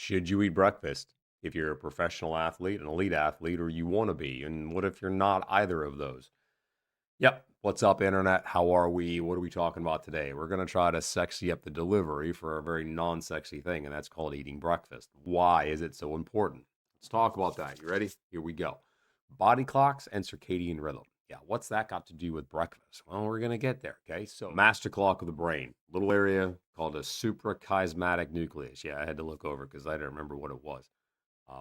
Should you eat breakfast if you're a professional athlete, an elite athlete, or you want to be? And what if you're not either of those? Yep. What's up, Internet? How are we? What are we talking about today? We're going to try to sexy up the delivery for a very non sexy thing, and that's called eating breakfast. Why is it so important? Let's talk about that. You ready? Here we go. Body clocks and circadian rhythm. Yeah, what's that got to do with breakfast? Well, we're going to get there. Okay. So, master clock of the brain, little area called a suprachiasmatic nucleus. Yeah, I had to look over because I didn't remember what it was.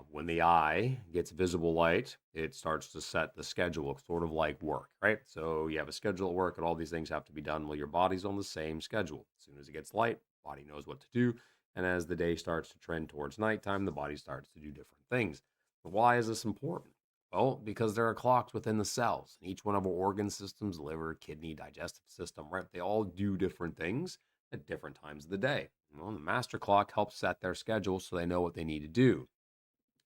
When the eye gets visible light, it starts to set the schedule, sort of like work, right? So you have a schedule at work, and all these things have to be done while your body's on the same schedule. As soon as it gets light, body knows what to do, and as the day starts to trend towards nighttime, the body starts to do different things. But why is this important? Well, because there are clocks within the cells, and each one of our organ systems, liver, kidney, digestive system, right? They all do different things at different times of the day. Well, the master clock helps set their schedule so they know what they need to do.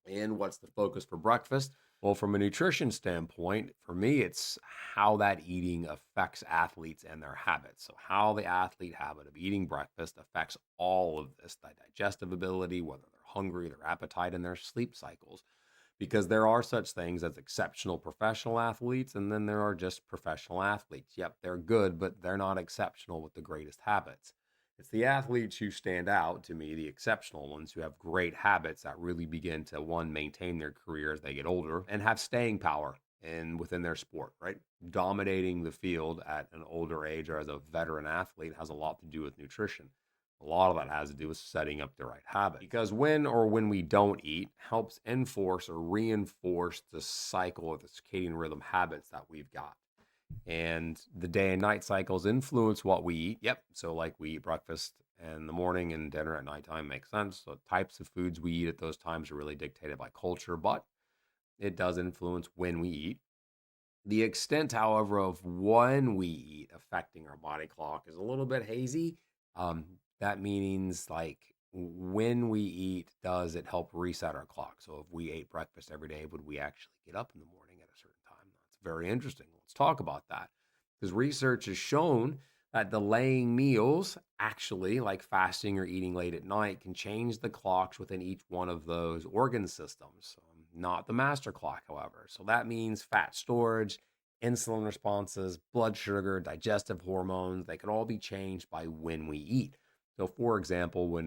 And what's the focus for breakfast? Well, from a nutrition standpoint, for me, it's how that eating affects athletes and their habits. So, how the athlete habit of eating breakfast affects all of this, the digestive ability, whether they're hungry, their appetite, and their sleep cycles. Because there are such things as exceptional professional athletes, and then there are just professional athletes. Yep, they're good, but they're not exceptional with the greatest habits. It's the athletes who stand out to me, the exceptional ones who have great habits that really begin to one maintain their career as they get older and have staying power and within their sport, right? Dominating the field at an older age or as a veteran athlete has a lot to do with nutrition. A lot of that has to do with setting up the right habit because when we don't eat helps enforce or reinforce the cycle of the circadian rhythm habits that we've got. And the day and night cycles influence what we eat. Yep. So, like, we eat breakfast in the morning and dinner at nighttime makes sense. So, types of foods we eat at those times are really dictated by culture, but it does influence when we eat. The extent, however, of when we eat affecting our body clock is a little bit hazy. That means, like, when we eat, does it help reset our clock? So if we ate breakfast every day, would we actually get up in the morning at a certain time? That's very interesting. Let's talk about that because research has shown that delaying meals, actually, like fasting or eating late at night, can change the clocks within each one of those organ systems. Not the master clock, however. So that means fat storage, insulin responses, blood sugar, digestive hormones, they can all be changed by when we eat. So, for example,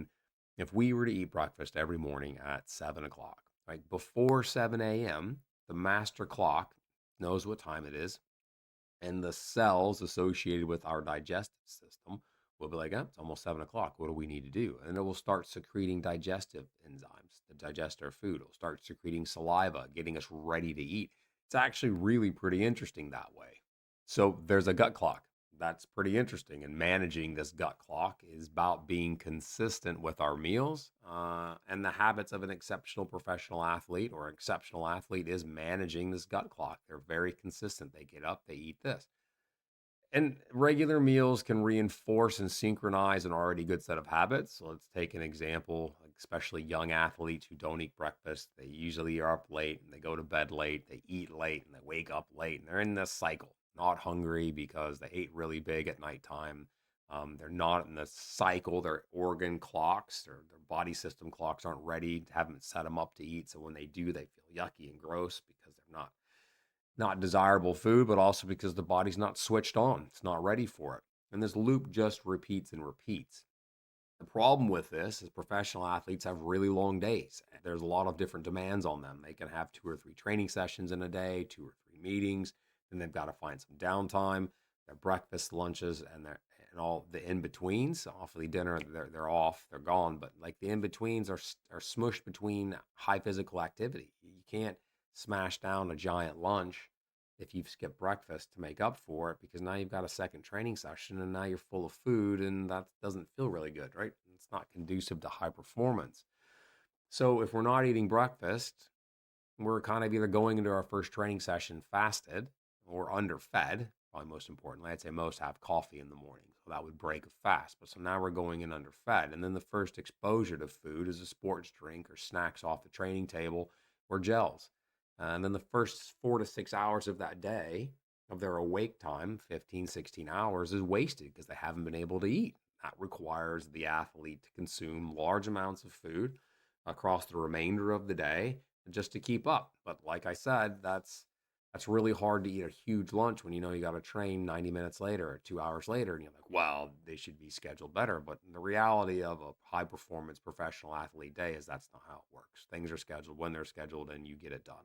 if we were to eat breakfast every morning at 7 o'clock, right before 7 a.m., the master clock knows what time it is, and the cells associated with our digestive system will be like, oh, it's almost 7 o'clock. What do we need to do? And it will start secreting digestive enzymes to digest our food. It'll start secreting saliva, getting us ready to eat. It's actually really pretty interesting that way. So there's a gut clock. That's pretty interesting. And managing this gut clock is about being consistent with our meals. And the habits of an exceptional professional athlete or exceptional athlete is managing this gut clock. They're very consistent. They get up, they eat this. And regular meals can reinforce and synchronize an already good set of habits. So let's take an example, like especially young athletes who don't eat breakfast. They usually are up late and they go to bed late, they eat late and they wake up late, and they're in this cycle, not hungry because they ate really big at nighttime. They're not in the cycle. Their organ clocks, their body system clocks aren't ready, haven't set them up to eat. So when they do, they feel yucky and gross because they're not desirable food, but also because the body's not switched on. It's not ready for it. And this loop just repeats and repeats. The problem with this is professional athletes have really long days. There's a lot of different demands on them. They can have 2 or 3 training sessions in a day, 2 or 3 meetings, then they've got to find some downtime, their breakfast, lunches, and all the in betweens. Awfully dinner, they're off, they're gone. But like the in betweens are smushed between high physical activity. You can't smash down a giant lunch if you've skipped breakfast to make up for it because now you've got a second training session and now you're full of food and that doesn't feel really good, right? It's not conducive to high performance. So if we're not eating breakfast, we're kind of either going into our first training session fasted or underfed. Probably most importantly, I'd say most have coffee in the morning. So that would break a fast. But so now we're going in underfed. And then the first exposure to food is a sports drink or snacks off the training table or gels. And then the first 4 to 6 hours of that day of their awake time, 15, 16 hours, is wasted because they haven't been able to eat. That requires the athlete to consume large amounts of food across the remainder of the day just to keep up. But like I said, that's really hard to eat a huge lunch when you know you got to train 90 minutes later or 2 hours later. And you're like, well, they should be scheduled better. But the reality of a high performance professional athlete day is that's not how it works. Things are scheduled when they're scheduled and you get it done.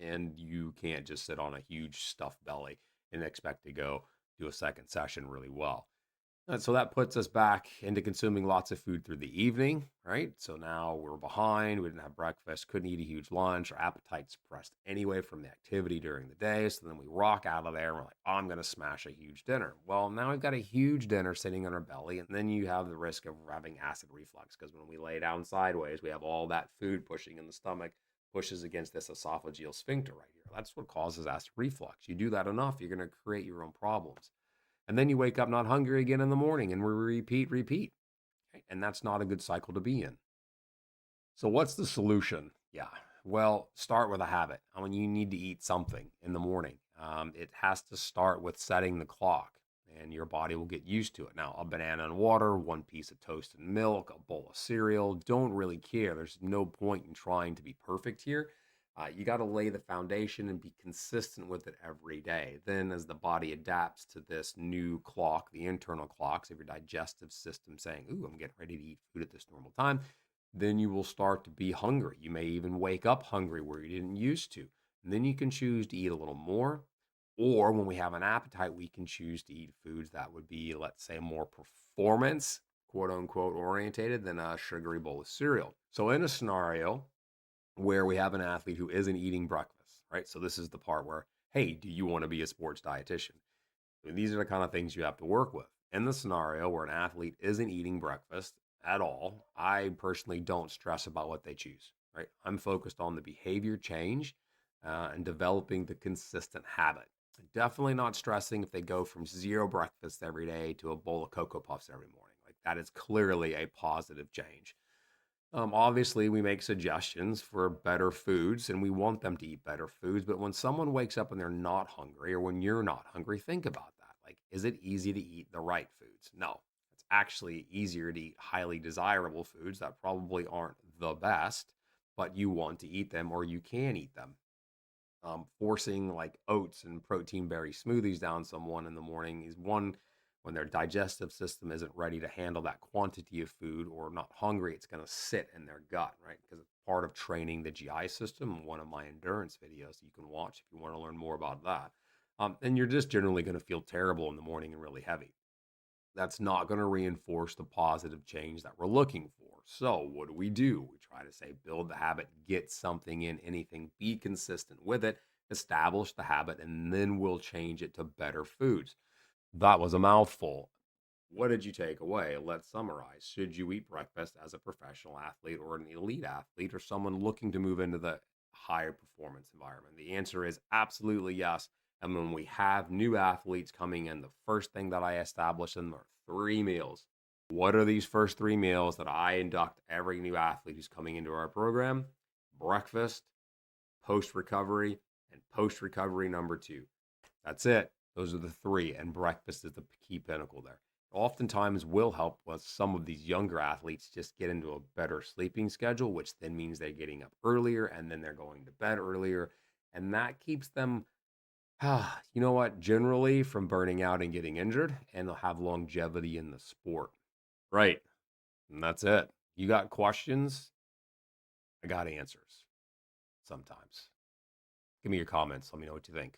And you can't just sit on a huge stuffed belly and expect to go do a second session really well. And so that puts us back into consuming lots of food through the evening, right? So now we're behind. We didn't have breakfast, couldn't eat a huge lunch. Our appetite's suppressed anyway from the activity during the day. So then we rock out of there and we're like, oh, I'm going to smash a huge dinner. Well, now we've got a huge dinner sitting on our belly. And then you have the risk of having acid reflux because when we lay down sideways, we have all that food pushing in the stomach, pushes against this esophageal sphincter right here. That's what causes acid reflux. You do that enough, you're going to create your own problems. And then you wake up not hungry again in the morning and we repeat. Okay? And that's not a good cycle to be in. So, what's the solution? Yeah. Well, start with a habit. I mean, you need to eat something in the morning. It has to start with setting the clock, and your body will get used to it. Now, a banana and water, one piece of toast and milk, a bowl of cereal, don't really care. There's no point in trying to be perfect here. You got to lay the foundation and be consistent with it every day. Then, as the body adapts to this new clock, the internal clocks of your digestive system saying, ooh, I'm getting ready to eat food at this normal time, then you will start to be hungry. You may even wake up hungry where you didn't used to. And then you can choose to eat a little more. Or when we have an appetite, we can choose to eat foods that would be, let's say, more performance, quote unquote, orientated than a sugary bowl of cereal. So, in a scenario where we have an athlete who isn't eating breakfast, right? So, this is the part where, hey, do you want to be a sports dietitian? I mean, these are the kind of things you have to work with. In the scenario where an athlete isn't eating breakfast at all, I personally don't stress about what they choose, right? I'm focused on the behavior change and developing the consistent habit. Definitely not stressing if they go from zero breakfast every day to a bowl of Cocoa Puffs every morning. Like that is clearly a positive change. Obviously, we make suggestions for better foods and we want them to eat better foods. But when someone wakes up and they're not hungry, or when you're not hungry, think about that. Like, is it easy to eat the right foods? No. It's actually easier to eat highly desirable foods that probably aren't the best, but you want to eat them or you can eat them. Forcing like oats and protein berry smoothies down someone in the morning is one when their digestive system isn't ready to handle that quantity of food or not hungry, it's going to sit in their gut, right? Because it's part of training the GI system. One of my endurance videos you can watch if you want to learn more about that. And you're just generally going to feel terrible in the morning and really heavy. That's not going to reinforce the positive change that we're looking for. So, what do? We try to say build the habit, get something in anything, be consistent with it, establish the habit, and then we'll change it to better foods. That was a mouthful. What did you take away? Let's summarize. Should you eat breakfast as a professional athlete or an elite athlete or someone looking to move into the higher performance environment? The answer is absolutely yes. And when we have new athletes coming in, the first thing that I establish in them are three meals. What are these first three meals that I induct every new athlete who's coming into our program? Breakfast, post recovery, and post recovery number two. That's it. Those are the three, and breakfast is the key pinnacle there. Oftentimes will help with some of these younger athletes just get into a better sleeping schedule, which then means they're getting up earlier and then they're going to bed earlier. And that keeps them, you know what, generally from burning out and getting injured, and they'll have longevity in the sport. Right. And that's it. You got questions? I got answers sometimes. Give me your comments. Let me know what you think.